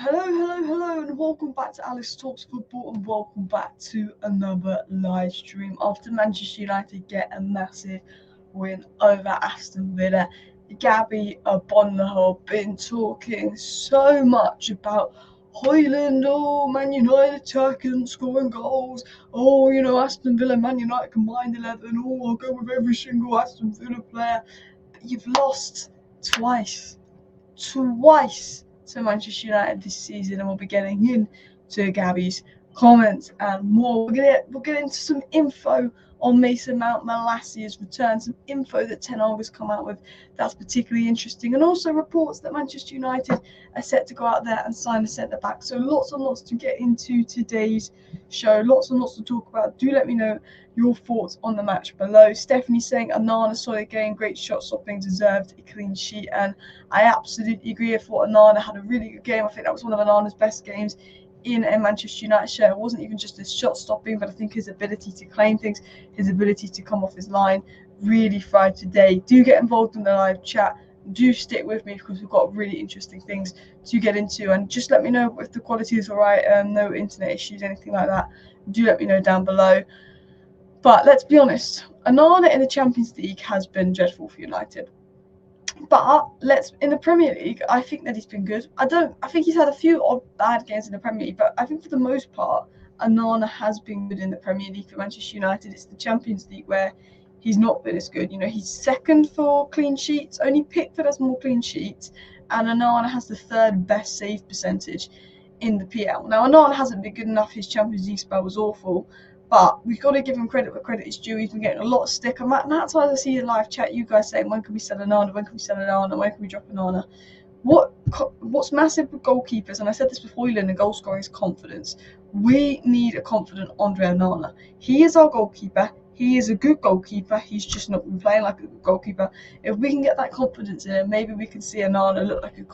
Hello, and welcome back to Alice Talks Football, and welcome back to another live stream after Manchester United get a massive win over Aston Villa. Gabby, Agbonlahor been talking so much about Hojlund, Man United attacking, scoring goals. Aston Villa, Man United combined 11. I'll go with every single Aston Villa player. But you've lost twice to Manchester United this season, and we'll be getting into Gabby's comments and more. We'll get into some info on Mount and Malacia's return, some info that Ten Hag has come out with that's particularly interesting, and also reports that Manchester United are set to go out there and sign a centre back. So lots and lots to get into today's show, lots and lots to talk about. Do let me know your thoughts on the match below. Stephanie saying Onana solid game, great shot stopping, deserved a clean sheet, and I absolutely agree. I thought Onana had a really good game. I think that was one of Onana's best games in a Manchester United shirt. It wasn't even just his shot stopping, but I think his ability to claim things, his ability to come off his line really thrived today. Do get involved in the live chat. Do stick with me because we've got really interesting things to get into, and just let me know if the quality is alright, no internet issues, anything like that. Do let me know down below. But let's be honest, Onana in the Champions League has been dreadful for United. But in the Premier League, I think that he's been good. I think he's had a few odd bad games in the Premier League, but I think for the most part, Onana has been good in the Premier League for Manchester United. It's the Champions League where he's not been as good. He's second for clean sheets. Only Pickford has more clean sheets, and Onana has the third best save percentage in the PL. Now, Onana hasn't been good enough. His Champions League spell was awful. But we've got to give him credit where credit is due. He's been getting a lot of stick. And that's why I see the live chat, you guys saying, when can we sell Onana? When can we sell Onana? When can we drop Onana? What's massive with goalkeepers, and I said this with Hojlund and goal scoring, is confidence. We need a confident Andre Onana. He is our goalkeeper. He is a good goalkeeper. He's just not been playing like a good goalkeeper. If we can get that confidence in him, maybe we can see Onana look like a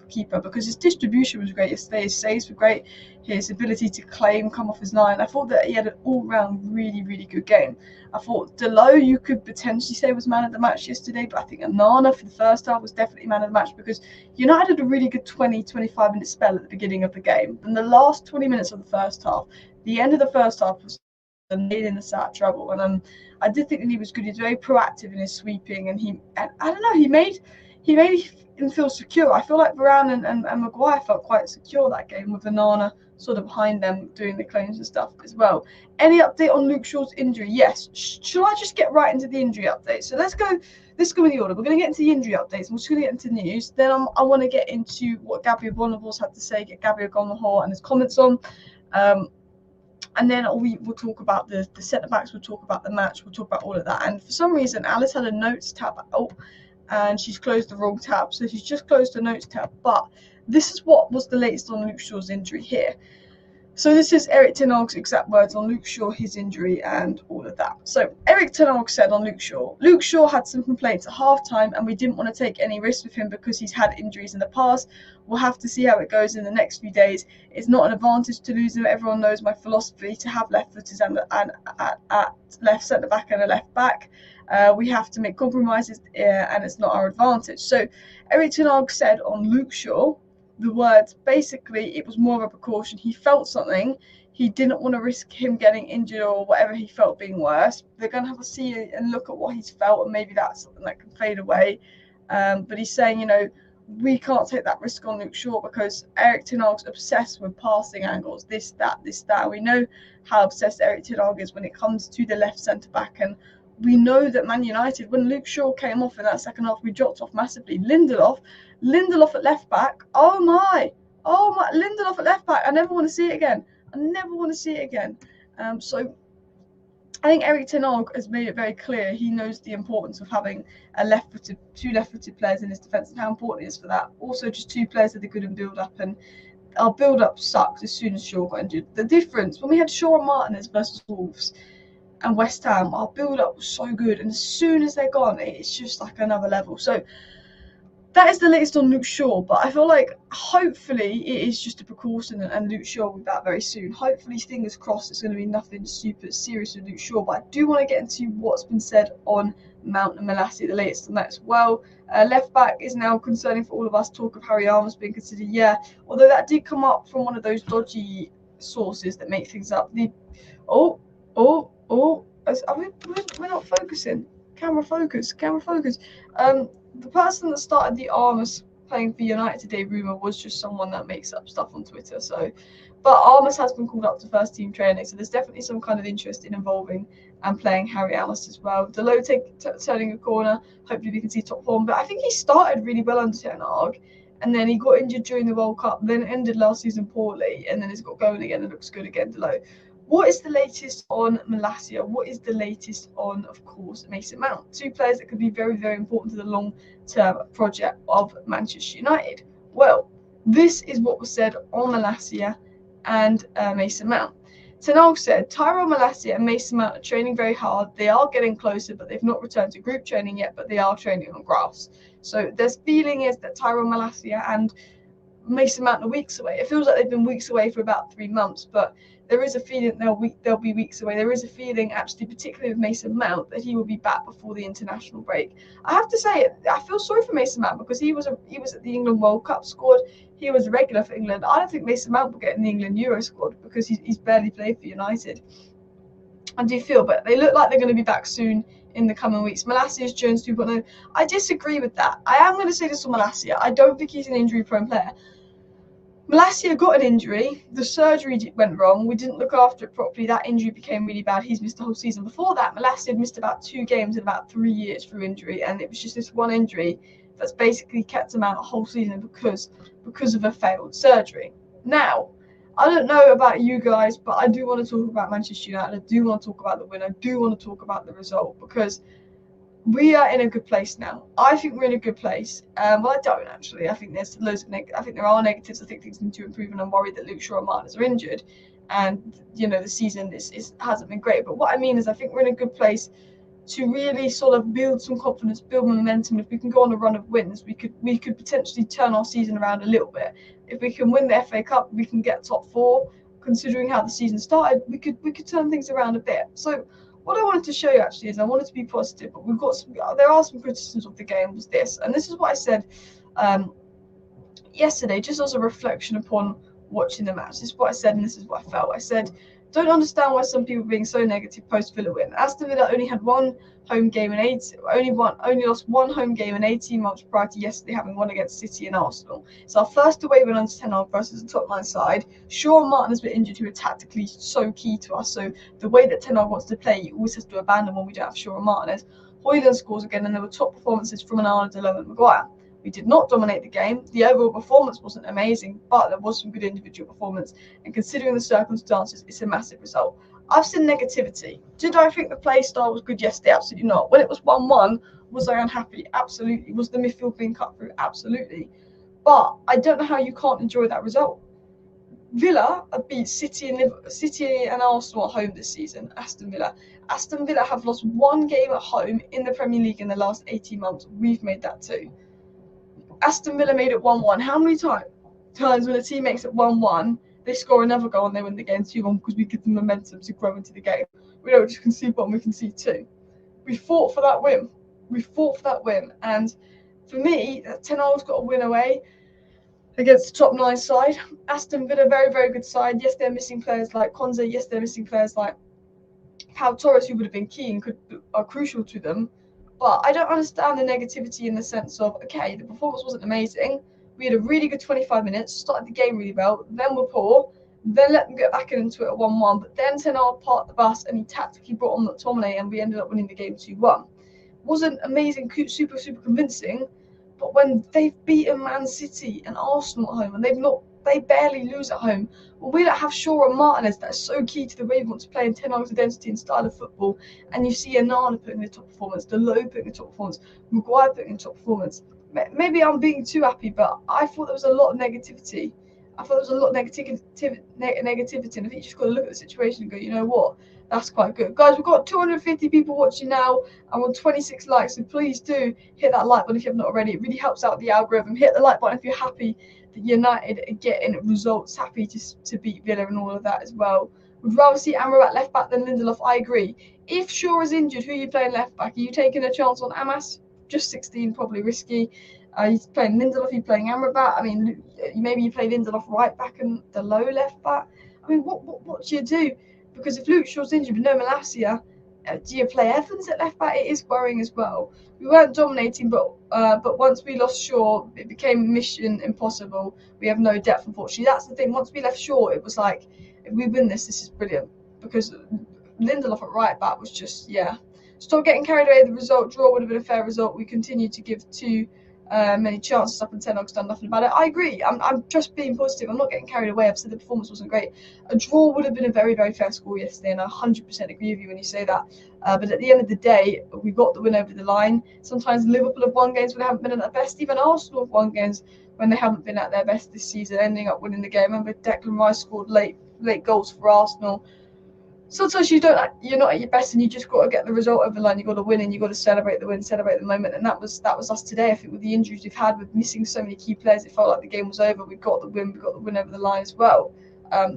keeper, because his distribution was great yesterday, his saves were great, his ability to claim, come off his line. I thought that he had an all-round really good game. I thought Delo you could potentially say was man of the match yesterday, but I think Onana for the first half was definitely man of the match, because United had a really good 20-25 minute spell at the beginning of the game, and the last 20 minutes of the first half, the end of the first half, was in the sad trouble. And I did think that he was good. He's very proactive in his sweeping, and I don't know, he made him feel secure. I feel like Varane and Maguire felt quite secure that game, with Onana sort of behind them doing the claims and stuff as well. Any update on Luke Shaw's injury? Yes. Shall I just get right into the injury update? So let's go in the order. We're going to get into the injury updates. We're just going to get into news. Then I want to get into what Gabby Agbonlahor's had to say, get Gabby Agbonlahor and his comments on. And then we'll talk about the centre-backs, we'll talk about the match, we'll talk about all of that. And for some reason, Alice had a notes tab out, and she's closed the wrong tab. So she's just closed the notes tab. But this is what was the latest on Luke Shaw's injury here. So this is Erik Ten Hag's exact words on Luke Shaw, his injury, and all of that. So Erik Ten Hag said on Luke Shaw had some complaints at half-time, and we didn't want to take any risks with him because he's had injuries in the past. We'll have to see how it goes in the next few days. It's not an advantage to lose him. Everyone knows my philosophy to have left footers and at left centre-back and a left-back. We have to make compromises, and it's not our advantage. So Erik Ten Hag said on Luke Shaw, the words, basically, it was more of a precaution. He felt something. He didn't want to risk him getting injured or whatever he felt being worse. They're going to have to see and look at what he's felt, and maybe that's something that can fade away. But he's saying, we can't take that risk on Luke Shaw because Erik Ten Hag's obsessed with passing angles, this, that. We know how obsessed Erik Ten Hag is when it comes to the left centre-back, and we know that Man United, when Luke Shaw came off in that second half, we dropped off massively. Lindelof at left back. Oh my, Lindelof at left back. I never want to see it again. So I think Erik Ten Hag has made it very clear he knows the importance of having two left-footed players in his defence, and how important it is for that. Also, just two players that are good in build-up, and our build-up sucked as soon as Shaw got injured. The difference, when we had Shaw and Martinez versus Wolves and West Ham, our build-up was so good, and as soon as they're gone, it's just like another level. So I think Erik Ten Hag has made it very clear he knows the importance of having a left-footed two left-footed players in his defence, and how important it is for that. Also, just two players that are good in build-up, and our build-up sucked as soon as Shaw got injured. The difference, when we had Shaw and Martinez versus Wolves and West Ham, our build-up was so good, and as soon as they're gone, it's just like another level. So that is the latest on Luke Shaw, but I feel like hopefully it is just a precaution and Luke Shaw will be back very soon. Hopefully, fingers crossed, it's going to be nothing super serious with Luke Shaw, but I do want to get into what's been said on Mount and Malacia, the latest on that as well. Left back is now concerning for all of us. Talk of Harry Arms being considered, yeah, although that did come up from one of those dodgy sources that make things up. We're not focusing. Camera focus. The person that started the Armas playing for United today rumour was just someone that makes up stuff on Twitter. But Armas has been called up to first team training, so there's definitely some kind of interest in involving and playing Harry Armas as well. Delote turning a corner. Hopefully we can see top form. But I think he started really well under Ten Hag, and then he got injured during the World Cup, then ended last season poorly, and then he's got going again and looks good again. Delote. What is the latest on Malacia? What is the latest on, of course, Mason Mount? Two players that could be very, very important to the long-term project of Manchester United. Well, this is what was said on Malacia and Mason Mount. Ten Hag said, Tyrell Malacia and Mason Mount are training very hard. They are getting closer, but they've not returned to group training yet, but they are training on grass. So there's feeling is that Tyrell Malacia and Mason Mount are weeks away. It feels like they've been weeks away for about 3 months, but there is a feeling they'll be weeks away. There is a feeling, actually, particularly with Mason Mount, that he will be back before the international break. I have to say, I feel sorry for Mason Mount because he was at the England World Cup squad. He was a regular for England. I don't think Mason Mount will get in the England Euro squad because he's barely played for United. I do feel, but they look like they're going to be back soon in the coming weeks. Malacia's Jones 2.0. I disagree with that. I am going to say this on Malacia. I don't think he's an injury-prone player. Malacia got an injury. The surgery went wrong. We didn't look after it properly. That injury became really bad. He's missed the whole season. Before that, Malacia had missed about 2 games in about 3 years through injury, and it was just this one injury that's basically kept him out a whole season because of a failed surgery. Now, I don't know about you guys, but I do want to talk about Manchester United. I do want to talk about the win. I do want to talk about the result because we are in a good place now. I think we're in a good place. Well, I don't actually. I think there's loads of I think there are negatives. I think things need to improve, and I'm worried that Luke Shaw and Martinez are injured, and the season hasn't been great. But what I mean is, I think we're in a good place to really sort of build some confidence, build momentum. If we can go on a run of wins, we could potentially turn our season around a little bit. If we can win the FA Cup, we can get top 4. Considering how the season started, we could turn things around a bit. So what I wanted to show you actually is I wanted to be positive, but there are some criticisms of the game. Was this, and this is what I said yesterday, just as a reflection upon watching the match. This is what I said, and this is what I felt. I said, don't understand why some people are being so negative post Villa win. Aston Villa only had one home game in only lost one home game in 18 months prior to yesterday having won against City and Arsenal. It's our first away win under Ten Hag versus the top 9 side. Shaw and Martin has been injured, who are tactically so key to us. So the way that Ten Hag wants to play, you always have to abandon when we don't have Shaw and Martinez. Hojlund scores again, and there were top performances from Onana, Delow and Maguire. We did not dominate the game. The overall performance wasn't amazing, but there was some good individual performance. And considering the circumstances, it's a massive result. I've seen negativity. Did I think the play style was good yesterday? Absolutely not. When it was 1-1, was I unhappy? Absolutely. Was the midfield being cut through? Absolutely. But I don't know how you can't enjoy that result. Villa have beat City and Arsenal at home this season. Aston Villa have lost 1 game at home in the Premier League in the last 18 months. We've made that too. Aston Villa made it 1-1. How many times when a team makes it 1-1, they score another goal and they win the game 2-1 because we give them momentum to grow into the game? We don't just concede 1, we concede 2. We fought for that win. And for me, Ten Hag's got a win away against the top 9 side. Aston Villa, very, very good side. Yes, they're missing players like Konza. Yes, they're missing players like Pau Torres, who would have been key and are crucial to them. But I don't understand the negativity in the sense of, okay, the performance wasn't amazing. We had a really good 25 minutes, started the game really well, then we're poor, then let them get back into it at 1-1. But then Ten Hag parked the bus and he tactically brought on McTominay and we ended up winning the game 2-1. Wasn't amazing, super, super convincing. But when they've beaten Man City and Arsenal at home and they barely lose at home, when we don't have Shaw and Martinez, that's so key to the way we want to play in Ten Hag's identity and style of football, and you see Onana putting the top performance, Delow putting the top performance, Maguire putting the top performance. Maybe I'm being too happy, but I thought there was a lot of negativity. I thought there was a lot of negativity, and I think you just got to look at the situation and go, you know what, that's quite good. Guys, we've got 250 people watching now. I'm on 26 likes, so please do hit that like button if you have not already. It really helps out the algorithm. Hit the like button if you're happy that United are getting results, happy to beat Villa and all of that as well. Would rather see Amrabat left back than Lindelof. I agree. If Shaw is injured, who are you playing left back? Are you taking a chance on Amas? Just 16, probably risky. He's playing Lindelof, he's playing Amrabat. I mean, maybe you play Lindelof right back and the low left back. I mean, what do you do? Because if Luke Shaw's injured but no Malacia, do you play Evans at left back? It is worrying as well. We weren't dominating, but once we lost Shaw, it became mission impossible. We have no depth, unfortunately. That's the thing. Once we left Shaw, it was like, if we win this is brilliant. Because Lindelof at right back was just, yeah. Stop getting carried away. The result, draw would have been a fair result. We continue to give too many chances up, and Ten Hag's done nothing about it. I agree. I'm just being positive. I'm not getting carried away. I've said the performance wasn't great. A draw would have been a very, very fair score yesterday, and I 100% agree with you when you say that. But at the end of the day, we got the win over the line. Sometimes Liverpool have won games when they haven't been at their best. Even Arsenal have won games when they haven't been at their best this season, ending up winning the game. Remember, Declan Rice scored late goals for Arsenal. Sometimes you're not at your best, and you just got to get the result over the line. You got to win, and you got to celebrate the win, celebrate the moment, and that was us today. I think with the injuries we've had, with missing so many key players, it felt like the game was over. We got the win over the line as well.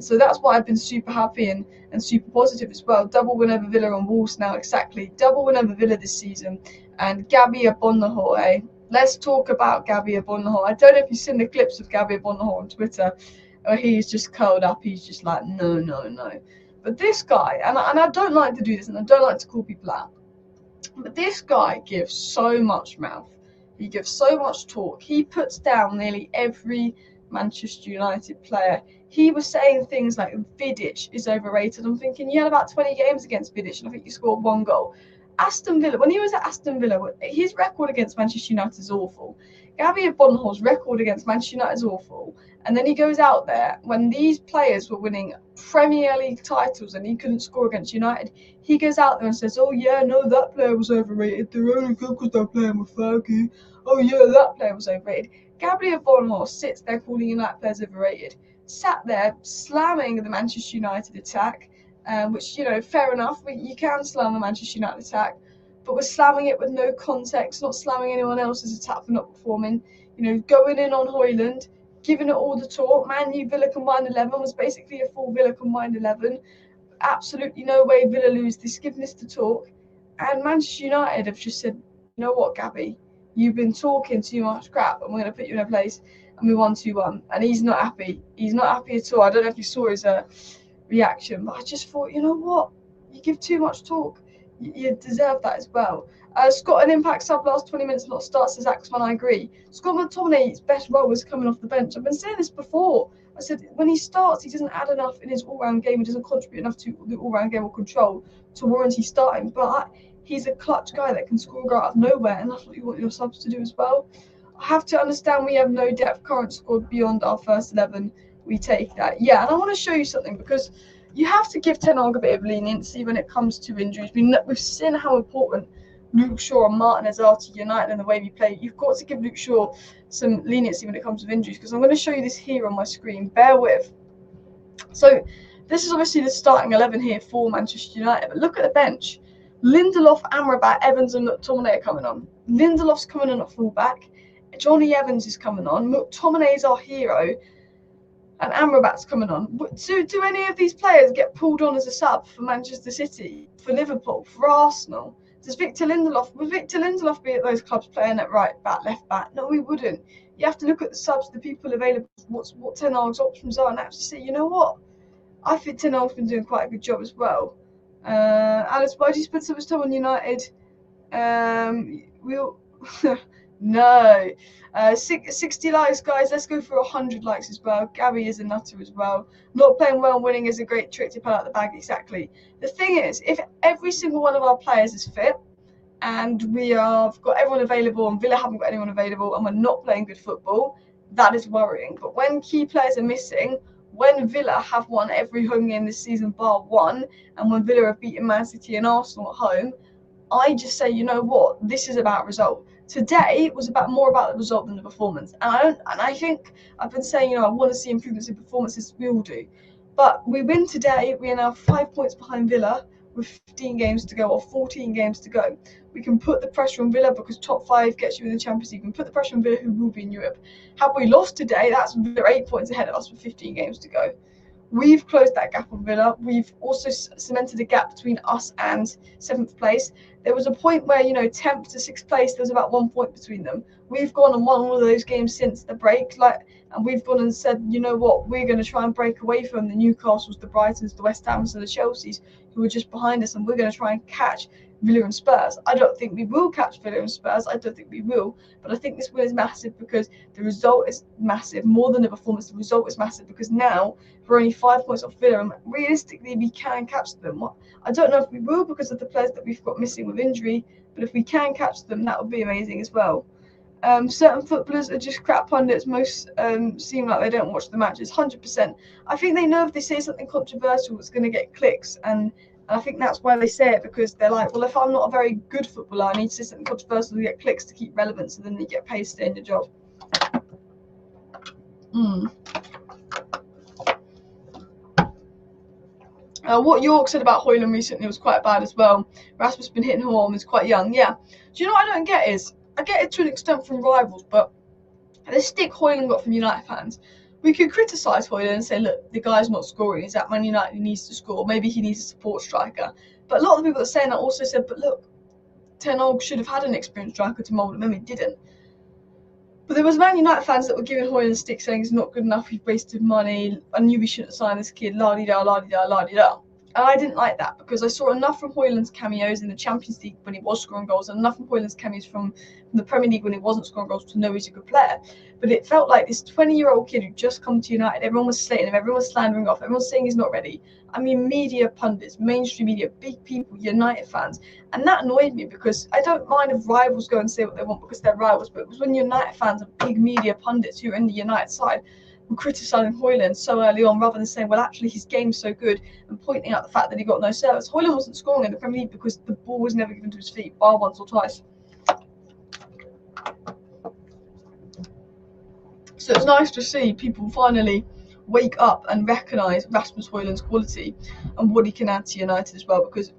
So that's why I've been super happy and super positive as well. Double win over Villa and Wolves now, exactly. Double win over Villa this season, and Gabby Agbonlahor. Eh? Let's talk about Gabby Agbonlahor. I don't know if you've seen the clips of Gabby Agbonlahor on Twitter. He's just curled up. He's just like, no. But this guy, and I don't like to do this, and I don't like to call people out, but this guy gives so much mouth. He gives so much talk. He puts down nearly every Manchester United player. He was saying things like Vidic is overrated. I'm thinking, you had about 20 games against Vidic, and I think you scored 1 goal. Aston Villa, when he was at Aston Villa, his record against Manchester United is awful. Gabby Agbonlahor's record against Manchester United is awful. And then he goes out there when these players were winning Premier League titles and he couldn't score against United. He goes out there and says, oh yeah, no, that player was overrated. They're only good because they're playing with Fergie. Oh yeah, that player was overrated. Gabby Agbonlahor sits there calling United players overrated. Sat there slamming the Manchester United attack, which, fair enough. You can slam the Manchester United attack, but we're slamming it with no context, not slamming anyone else's attack for not performing. Going in on Hojlund, giving it all the talk. Man Utd Villa combined 11 was basically a full Villa combined 11. Absolutely no way Villa lose this, giving this to talk. And Manchester United have just said, you know what, Gabby, you've been talking too much crap, and we're going to put you in a place. And we won 2-1. And he's not happy. He's not happy at all. I don't know if you saw his reaction, but I just thought, you know what? You give too much talk. You deserve that as well. Scott, an impact sub last 20 minutes, not start, says Axman. I agree. Scott McTominay's best role was coming off the bench. I've been saying this before. I said when he starts, he doesn't add enough in his all-round game. He doesn't contribute enough to the all-round game or control to warrant he starting. But he's a clutch guy that can score a goal out of nowhere, and that's what you want your subs to do as well. I have to understand we have no depth current squad beyond our first 11. We take that. Yeah, and I want to show you something because you have to give Ten Hag a bit of leniency when it comes to injuries. We've seen how important Luke Shaw and Martinez are to United and the way we play. You've got to give Luke Shaw some leniency when it comes to injuries, because I'm going to show you this here on my screen. Bear with. So this is obviously the starting 11 here for Manchester United, but look at the bench. Lindelof, Amrabat, Evans and McTominay are coming on. Lindelof's coming on at fullback. Johnny Evans is coming on. McTominay is our hero. And Amrabat's coming on. Do any of these players get pulled on as a sub for Manchester City, for Liverpool, for Arsenal? Would Victor Lindelof be at those clubs playing at right back, left back? No, we wouldn't. You have to look at the subs, the people available, what Ten Hag's options are, and actually say, you know what? I think Ten Hag's been doing quite a good job as well. Alice, why do you spend so much time on United? We'll... No. 60 likes, guys. Let's go for 100 likes as well. Gabby is a nutter as well. Not playing well and winning is a great trick to pull out the bag. Exactly. The thing is, if every single one of our players is fit and we have got everyone available and Villa haven't got anyone available and we're not playing good football, that is worrying. But when key players are missing, when Villa have won every home game this season bar one, and when Villa have beaten Man City and Arsenal at home, I just say, you know what, this is about result. Today was more about the result than the performance. And I think I've been saying, I want to see improvements in performances. We all do. But we win today. We are now 5 points behind Villa with 15 games to go, or 14 games to go. We can put the pressure on Villa because top 5 gets you in the Champions League. We can put the pressure on Villa, who will be in Europe. Had we lost today, that's Villa 8 points ahead of us with 15 games to go. We've closed that gap on Villa. We've also cemented a gap between us and 7th place. There was a point where, 10th to 6th place, there was about 1 point between them. We've gone and won all of those games since the break, and we've gone and said, you know what, we're going to try and break away from the Newcastles, the Brightons, the West Hams, and the Chelseas, who are just behind us, and we're going to try and catch Villa and Spurs. I don't think we will catch Villa and Spurs. I don't think we will. But I think this win is massive because the result is massive. More than the performance, the result is massive because now we're only 5 points off Villa, and realistically, we can catch them. I don't know if we will because of the players that we've got missing with injury, but if we can catch them, that would be amazing as well. Certain footballers are just crap pundits. Most seem like they don't watch the matches. 100%. I think they know if they say something controversial, it's going to get clicks, and I think that's why they say it, because they're like, well, if I'm not a very good footballer, I need to say something controversial to get clicks to keep relevance, and then you get paid to stay in your job. What York said about Hojlund recently was quite bad as well. Rasmus been hitting home, is quite young. Yeah. Do you know what I don't get is, I get it to an extent from rivals, but the stick Hojlund got from United fans, we could criticise Hojlund and say, look, the guy's not scoring. He's at Man United, he needs to score. Maybe he needs a support striker. But a lot of the people that are saying that also said, but look, Ten Hag should have had an experienced striker to mould him, and he didn't. But there was Man United fans that were giving Hojlund a stick, saying he's not good enough, he's wasted money, I knew we shouldn't sign this kid, la-di-da, la-di-da, la-di-da. And I didn't like that because I saw enough from Hojlund's cameos in the Champions League when he was scoring goals, and enough from Hojlund's cameos from the Premier League when he wasn't scoring goals to know he's a good player. But it felt like this 20-year-old kid who just come to United, everyone was slating him, everyone was slandering off, everyone was saying he's not ready. I mean, media pundits, mainstream media, big people, United fans. And that annoyed me because I don't mind if rivals go and say what they want because they're rivals, but it was when United fans and big media pundits who are in the United side were criticising Hojlund so early on, rather than saying, well, actually, his game's so good, and pointing out the fact that he got no service. Hojlund wasn't scoring in the Premier League because the ball was never given to his feet, bar once or twice. So it's nice to see people finally wake up and recognise Rasmus Hojlund's quality and what he can add to United as well, because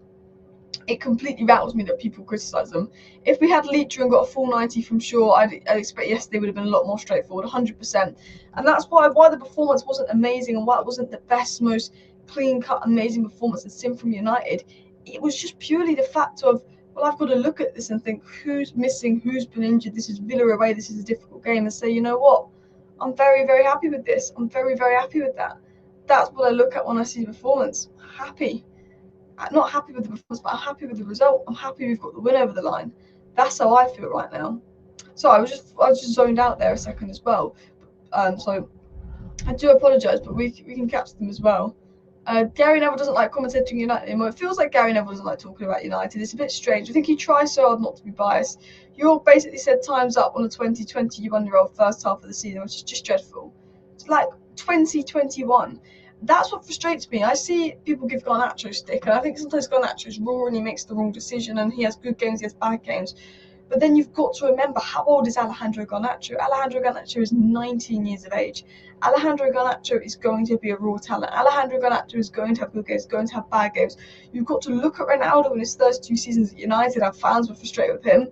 it completely rattles me that people criticise them. If we had Leacher and got a full 90 from Shaw, I'd expect yesterday would have been a lot more straightforward, 100%. And that's why the performance wasn't amazing, and why it wasn't the best, most clean-cut, amazing performance that's seen from United. It was just purely the fact of, well, I've got to look at this and think, who's missing, who's been injured, this is Villa away, this is a difficult game, and say, you know what, I'm very, very happy with this. I'm very, very happy with that. That's what I look at when I see the performance. Happy. I'm not happy with the performance, but I'm happy with the result. I'm happy we've got the win over the line. That's how I feel right now. So I was just zoned out there a second as well. So I do apologise, but we can catch them as well. Gary Neville doesn't like commentating United anymore. It feels like Gary Neville doesn't like talking about United. It's a bit strange. I think he tries so hard not to be biased. York basically said time's up on the 2021-year-old first half of the season, which is just dreadful. It's like 2021. That's what frustrates me. I see people give Garnacho stick, and I think sometimes Garnacho's raw and he makes the wrong decision, and he has good games, he has bad games. But then you've got to remember, how old is Alejandro Garnacho? Alejandro Garnacho is 19 years of age. Alejandro Garnacho is going to be a raw talent. Alejandro Garnacho is going to have good games, going to have bad games. You've got to look at Ronaldo in his first 2 seasons at United. Our fans were frustrated with him.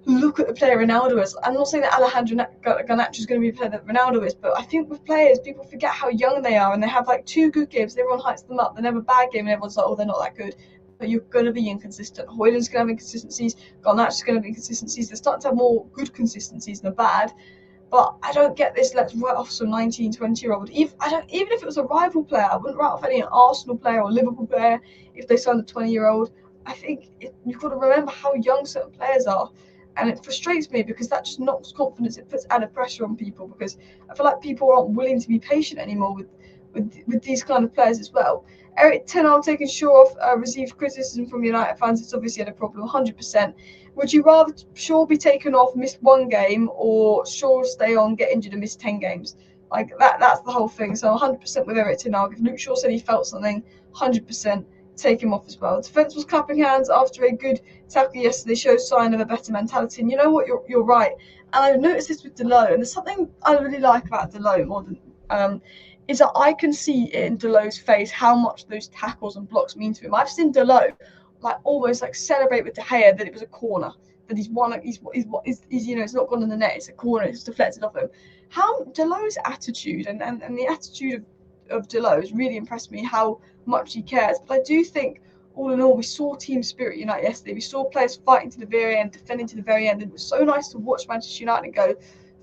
Look at the player Ronaldo is. I'm not saying that Alejandro Garnacho is going to be a player that Ronaldo is, but I think with players, people forget how young they are, and they have like 2 good games, everyone hypes them up, they have a bad game, and everyone's like, oh, they're not that good. But you're going to be inconsistent. Hojlund's going to have inconsistencies, Garnacho's going to have inconsistencies. They're starting to have more good consistencies than bad. But I don't get this, let's write off some 19, 20-year-old. Even if it was a rival player, I wouldn't write off any Arsenal player or Liverpool player if they signed a 20-year-old. I think you've got to remember how young certain players are. And it frustrates me because that just knocks confidence. It puts added pressure on people because I feel like people aren't willing to be patient anymore with these kind of players as well. Eric Ten Hag taking Shaw off received criticism from United fans. It's obviously had a problem, 100%. Would you rather Shaw be taken off, miss 1 game, or Shaw stay on, get injured, and miss 10 games? Like that's the whole thing. So 100% with Eric Ten Hag. If Luke Shaw said he felt something, 100% take him off as well. Defence was clapping hands after a good tackle yesterday, shows sign of a better mentality. And you know what, you're right. And I've noticed this with Delot, and there's something I really like about Delot more than is that I can see in Delot's face how much those tackles and blocks mean to him. I've seen Delot like almost like celebrate with De Gea that it was a corner, that he's you know, it's not gone in the net, it's a corner, it's deflected off him. How Delot's attitude and the attitude of Delot has really impressed me, how much he cares. But I do think, all in all, we saw team spirit unite yesterday. We saw players fighting to the very end, defending to the very end, and it was so nice to watch Manchester United go,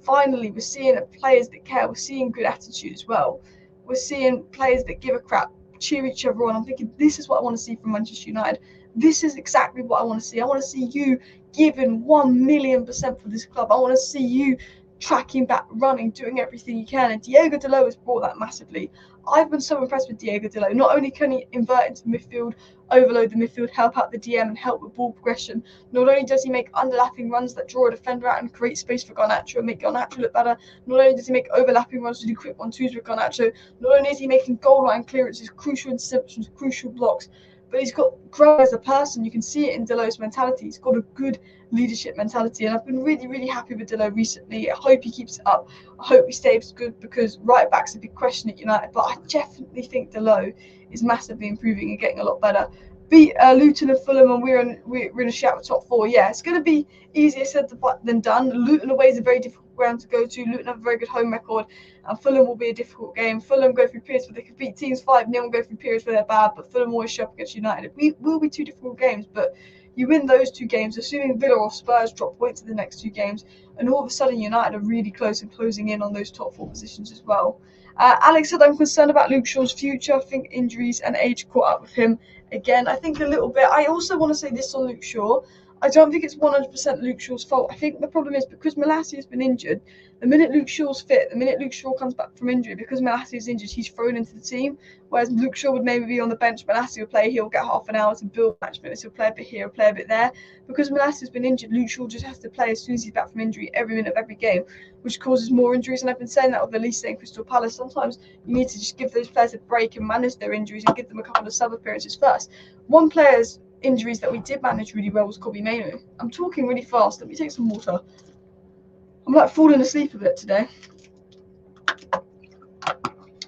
finally, we're seeing players that care. We're seeing good attitude as well. We're seeing players that give a crap, cheer each other on. I'm thinking, this is what I want to see from Manchester United. This is exactly what I want to see. I want to see you giving 1,000,000% for this club. I want to see you tracking back, running, doing everything you can. And Diego Dalot has brought that massively. I've been so impressed with Diego Dalot. Not only can he invert into midfield, overload the midfield, help out the DM and help with ball progression, not only does he make underlapping runs that draw a defender out and create space for Garnacho and make Garnacho look better, not only does he make overlapping runs to do quick 1-2s with Garnacho, not only is he making goal line clearances, crucial interceptions, crucial blocks, but he's got grown as a person. You can see it in Delot's mentality. He's got a good leadership mentality, and I've been really, really happy with Delot recently. I hope he keeps it up. I hope he stays good, because right back's a big question at United, but I definitely think Delot is massively improving and getting a lot better. Beat Luton and Fulham, and we're in a shout for top 4. Yeah, it's going to be easier said than done. Luton away is a very difficult ground to go to. Luton have a very good home record, and Fulham will be a difficult game. Fulham go through periods where they can beat teams 5-0 and go through periods where they're bad, but Fulham always show up against United. It will be 2 difficult games, but you win those 2 games, assuming Villa or Spurs drop points in the next 2 games, and all of a sudden United are really close and closing in on those top 4 positions as well. Alex said, I'm concerned about Luke Shaw's future. I think injuries and age caught up with him again. I think a little bit. I also want to say this on Luke Shaw. I don't think it's 100% Luke Shaw's fault. I think the problem is because Malacia has been injured, the minute Luke Shaw's fit, the minute Luke Shaw comes back from injury, because Malacia is injured, he's thrown into the team. Whereas Luke Shaw would maybe be on the bench, Malacia will play, he'll get half an hour to build match minutes, he'll play a bit here, play a bit there. Because Malacia's been injured, Luke Shaw just has to play as soon as he's back from injury every minute of every game, which causes more injuries. And I've been saying that with Elise and Crystal Palace. Sometimes you need to just give those players a break and manage their injuries and give them a couple of sub appearances first. One player's injuries that we did manage really well was Kobbie Mainoo. I'm talking really fast. Let me take some water. I'm like falling asleep a bit today.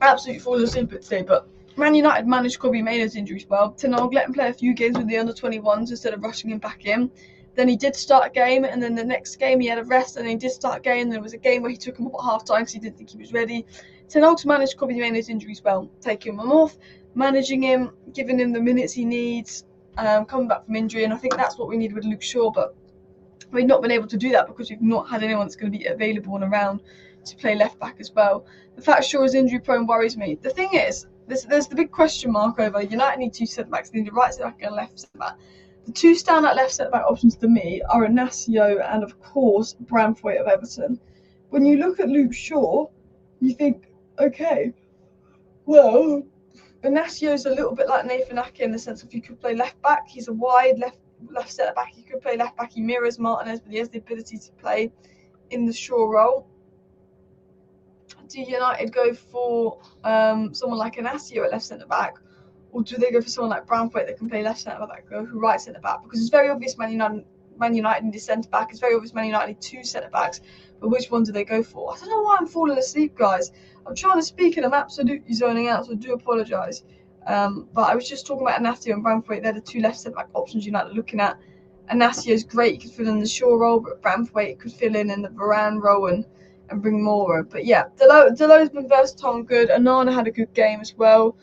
Absolutely falling asleep a bit today. But Man United managed Kobbie Mainoo's injuries well. Ten Hag let him play a few games with the under-21s instead of rushing him back in. Then he did start a game, and then the next game he had a rest, and then he did start a game. There was a game where he took him off at half-time because he didn't think he was ready. Ten Hag's managed Kobbie Mainoo's injuries well, taking him off, managing him, giving him the minutes he needs, coming back from injury, and I think that's what we need with Luke Shaw, but we've not been able to do that because we've not had anyone that's going to be available and around to play left back as well. The fact Shaw is injury prone worries me. The thing is, there's the big question mark over United need 2 centre backs. They need a right centre back and a left centre back. The 2 standout left centre back options to me are Inacio and of course Branthwaite of Everton. When you look at Luke Shaw, you think, okay, well, Inacio's a little bit like Nathan Ake in the sense of he could play left back. He's a wide left centre back. He could play left back. He mirrors Martinez, but he has the ability to play in the Shaw role. Do United go for someone like Inacio at left centre back, or do they go for someone like Branthwaite that can play left centre back, go for right centre back? Because it's very obvious Man United need a centre back. It's very obvious Man United need 2 centre backs, but which one do they go for? I don't know why I'm falling asleep, guys. I'm trying to speak and I'm absolutely zoning out, so I do apologise. But I was just talking about Inacio and Branthwaite. They're the 2 left centre back options United are looking at. Inacio's great, he could fill in the Shaw role, but Branthwaite could fill in the Varane role and bring more. But yeah, Delot's been versatile and good. Onana had a good game as well.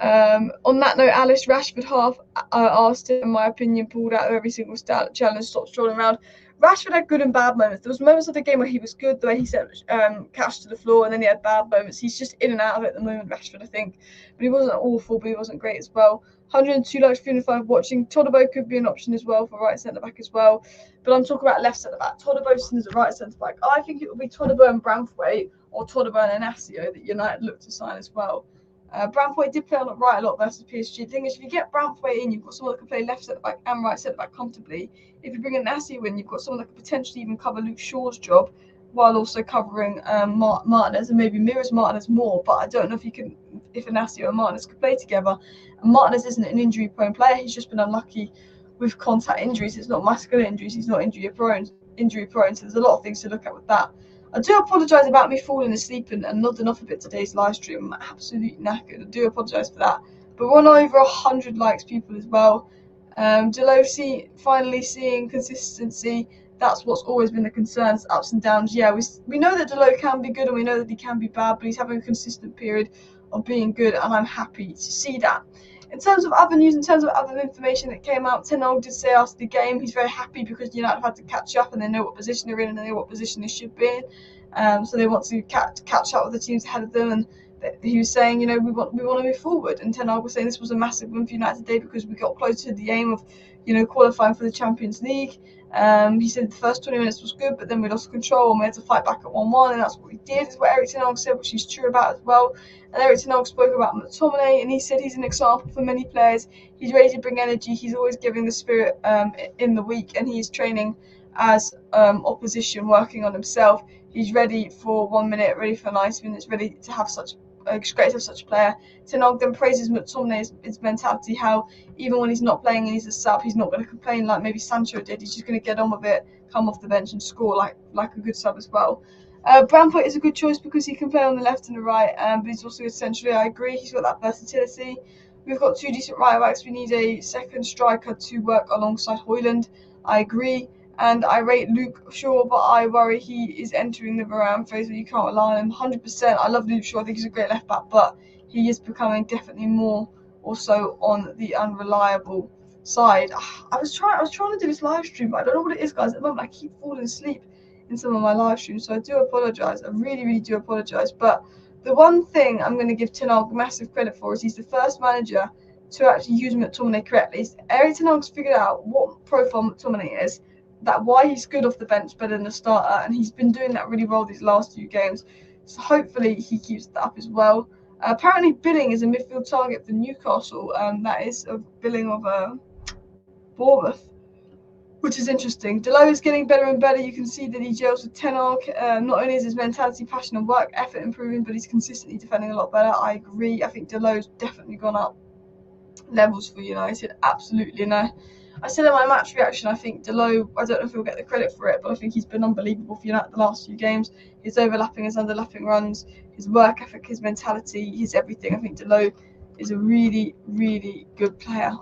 On that note, Alice Rashford half asked him, in my opinion, pulled out of every single challenge, stopped strolling around. Rashford had good and bad moments. There was moments of the game where he was good, the way he sent Cash to the floor, and then he had bad moments. He's just in and out of it at the moment, Rashford, I think. But he wasn't awful, but he wasn't great as well. 102 likes, 305 watching. Todibo could be an option as well for right centre-back as well. But I'm talking about left centre-back. Todibo is a right centre-back. I think it will be Todibo and Branthwaite, or Todibo and Inacio that United look to sign as well. Branthwaite did play on the right a lot versus PSG. The thing is, if you get Branthwaite in, you've got someone that can play left centre-back and right centre-back comfortably. If you bring Inacio in, you've got someone that could potentially even cover Luke Shaw's job while also covering Martinez and maybe mirrors Martinez more. But I don't know if you can if Inacio and Martinez could play together. And Martinez isn't an injury-prone player. He's just been unlucky with contact injuries. It's not muscular injuries. He's not injury-prone. So there's a lot of things to look at with that. I do apologise about me falling asleep and nodding off a bit today's live stream. I'm absolutely knackered. I do apologise for that. But we're on over 100 likes, people, as well. Delosi finally seeing consistency. That's what's always been the concerns, ups and downs. Yeah, we know that Delo can be good and we know that he can be bad, but he's having a consistent period of being good, and I'm happy to see that. In terms of other news, in terms of other information that came out, Ten Hag did say after the game he's very happy because United have had to catch up and they know what position they're in and they know what position they should be in. So they want to catch up with the teams ahead of them, and he was saying, we want to move forward. And Ten Hag was saying this was a massive win for United today because we got closer to the aim of, qualifying for the Champions League. He said the first 20 minutes was good, but then we lost control and we had to fight back at 1-1, and that's what we did, is what Eric Ten Hag said, which he's true about as well. And Eric Ten Hag spoke about McTominay, and he said he's an example for many players. He's ready to bring energy. He's always giving the spirit in the week, and he's training as opposition, working on himself. He's ready for 1 minute, ready for 90 minutes, ready to have such. It's great to have such a player. Ten Hag then praises McTominay's his mentality, how even when he's not playing and he's a sub, he's not going to complain like maybe Sancho did. He's just going to get on with it, come off the bench and score like a good sub as well. Brandfoot is a good choice because he can play on the left and the right, but he's also good centrally. I agree, he's got that versatility. We've got 2 decent right backs. We need a second striker to work alongside Hojlund. I agree. And I rate Luke Shaw, but I worry he is entering the Varane phase where you can't rely on him 100%. I love Luke Shaw. I think he's a great left back, but he is becoming definitely more also on the unreliable side. I was trying to do this live stream, but I don't know what it is, guys. At the moment, I keep falling asleep in some of my live streams, so I do apologise. I really, really do apologise. But the one thing I'm going to give Ten Hag massive credit for is he's the first manager to actually use McTominay correctly. Eric Ten Hag's figured out what profile McTominay is, that why he's good off the bench better than the starter, and he's been doing that really well these last 2 games. So hopefully he keeps that up as well. Apparently Billing is a midfield target for Newcastle, that is a Billing of Bournemouth, which is interesting. Delo is getting better and better. You can see that he gels with Ten Hag. Not only is his mentality, passion and work effort improving, but he's consistently defending a lot better. I agree. I think Delo's definitely gone up levels for United. Absolutely. No. I said in my match reaction, I think Delo, I don't know if he'll get the credit for it, but I think he's been unbelievable for United the last few games. His overlapping, his underlapping runs, his work ethic, his mentality, his everything. I think Delo is a really, really good player.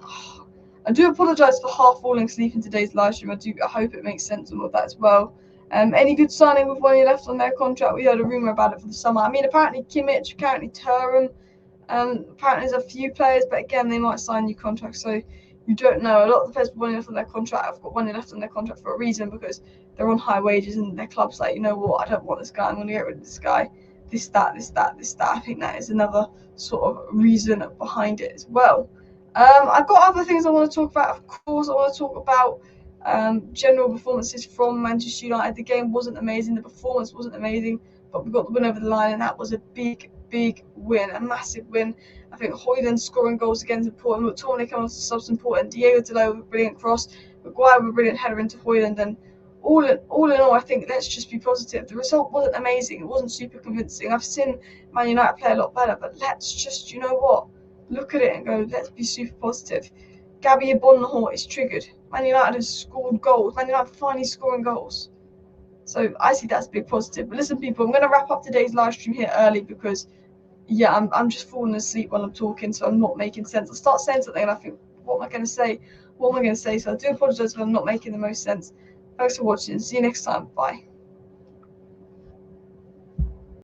I do apologise for half falling asleep in today's live stream. I hope it makes sense and all that as well. Any good signing with 1 year left on their contract? We heard a rumour about it for the summer. I mean, apparently Kimmich, apparently Thuram, apparently there's a few players, but again, they might sign new contracts, so you don't know. A lot of the players with 1 year left on their contract have got 1 year left on their contract for a reason, because they're on high wages and their club's like, you know what, I don't want this guy, I'm going to get rid of this guy. This, that. I think that is another sort of reason behind it as well. I've got other things I want to talk about. Of course, I want to talk about general performances from Manchester United. The game wasn't amazing, the performance wasn't amazing, but we got the win over the line, and that was a big win, a massive win. I think Hojlund scoring goals again is important. McTominay coming off the subs important. Diego Delo with a brilliant cross. Maguire with a brilliant header into Hojlund. And all in all, I think let's just be positive. The result wasn't amazing. It wasn't super convincing. I've seen Man United play a lot better, but let's just, you know what, look at it and go, let's be super positive. Gabby Agbonlahor is triggered. Man United has scored goals. Man United finally scoring goals. So I see that's a big positive. But listen, people, I'm going to wrap up today's live stream here early because, yeah, I'm just falling asleep while I'm talking, so I'm not making sense. I'll start saying something and I think, what am I going to say? So I do apologise if I'm not making the most sense. Thanks for watching. See you next time. Bye.